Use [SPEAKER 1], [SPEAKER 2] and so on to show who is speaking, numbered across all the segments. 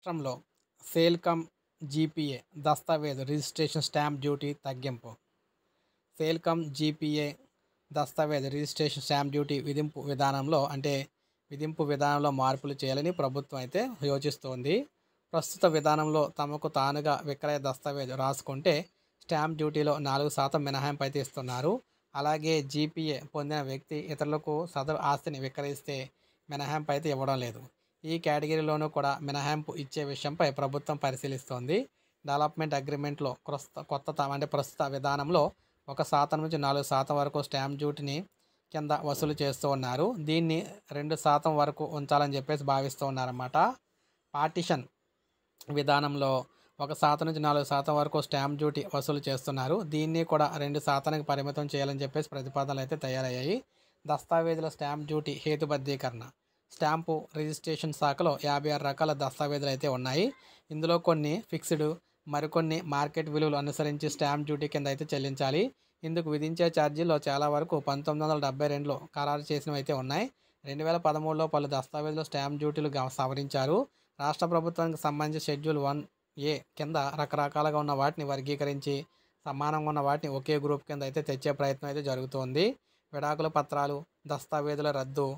[SPEAKER 1] రాష్ట్రంలో sale cum GPA దస్తావేజు registration stamp duty తగ్గింపు. సేల్ కమ్ జీపీఏ దస్తావేజు రిజిస్ట్రేషన్ స్టాంప్ డ్యూటీ విధింపు విధానంలో మార్పులు చేయాలని ప్రభుత్వం అయితే యోచిస్తోంది. ప్రస్తుత విధానంలో తమకు తానుగా విక్రయ దస్తావేజు రాసుకుంటే స్టాంప్ డ్యూటీలో 4% మినహాయింపు అయితే ఇస్తున్నారు. అలాగే జీపీఏ పొందిన వ్యక్తి ఇతరులకు సదరు ఆస్తిని విక్రయిస్తే మినహాయింపు అయితే ఇవ్వడం లేదు. ఈ కేటగిరీలోనూ కూడా మినహాయింపు ఇచ్చే విషయంపై ప్రభుత్వం పరిశీలిస్తోంది. డెవలప్మెంట్ అగ్రిమెంట్లో ప్రస్తుత విధానంలో 1% నుంచి 4% వరకు స్టాంప్ డ్యూటీని కింద వసూలు చేస్తూ ఉన్నారు. దీన్ని 2% వరకు ఉంచాలని చెప్పేసి భావిస్తూ ఉన్నారన్నమాట. పార్టిషన్ విధానంలో 1% నుంచి 4% వరకు స్టాంప్ డ్యూటీ వసూలు చేస్తున్నారు. దీన్ని కూడా 2%కి పరిమితం చేయాలని చెప్పేసి ప్రతిపాదనలు అయితే తయారయ్యాయి. దస్తావేజుల స్టాంప్ డ్యూటీ హేతుబద్ధీకరణ. స్టాంపు రిజిస్ట్రేషన్ శాఖలో 56 రకాల దస్తావేజులు అయితే ఉన్నాయి. ఇందులో కొన్ని ఫిక్స్డ్, మరికొన్ని మార్కెట్ విలువలు అనుసరించి స్టాంప్ డ్యూటీ కింద అయితే చెల్లించాలి. ఇందుకు విధించే ఛార్జీల్లో చాలా వరకు 1972లో ఖరారు చేసినవి అయితే ఉన్నాయి. 2013లో పలు దస్తావేజులు స్టాంప్ డ్యూటీలు సవరించారు. రాష్ట్ర ప్రభుత్వానికి సంబంధించి షెడ్యూల్ 1A కింద రకరకాలుగా ఉన్న వాటిని వర్గీకరించి సమానంగా ఉన్న వాటిని ఒకే గ్రూప్ కింద అయితే తెచ్చే ప్రయత్నం అయితే జరుగుతోంది. విడాకుల పత్రాలు, దస్తావేజుల రద్దు,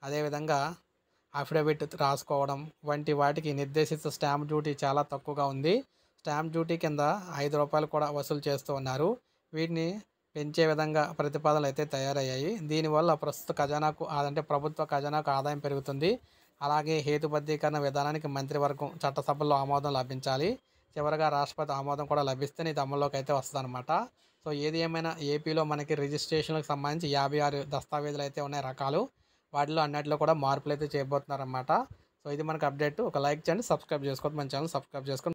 [SPEAKER 1] అదేవిధంగా అఫిడవిట్ రాసుకోవడం వంటి వాటికి నిర్దేశిత స్టాంప్ డ్యూటీ చాలా తక్కువగా ఉంది. స్టాంప్ డ్యూటీ కింద ₹5 కూడా వసూలు చేస్తూ ఉన్నారు. వీటిని పెంచే విధంగా ప్రతిపాదనలు అయితే తయారయ్యాయి. దీనివల్ల ప్రభుత్వ ఖజానాకు ఆదాయం పెరుగుతుంది. అలాగే హేతుబద్ధీకరణ విధానానికి మంత్రివర్గం చట్టసభల్లో ఆమోదం లభించాలి. చివరగా రాష్ట్రపతి ఆమోదం కూడా లభిస్తే ఇది అమల్లోకి అయితే వస్తుందన్నమాట. సో ఏది ఏమైనా ఏపీలో మనకి రిజిస్ట్రేషన్లకు సంబంధించి 56 దస్తావేజులు అయితే ఉన్నాయి రకాలు. వాటిలో అన్నిటిలో కూడా మార్పులు అయితే చేయబోతున్నారన్నమాట. సో ఇది మనకు అప్డేట్. ఒక లైక్ చేయండి, సబ్స్క్రైబ్ చేసుకోండి, మన ఛానల్ సబ్స్క్రైబ్ చేసుకొని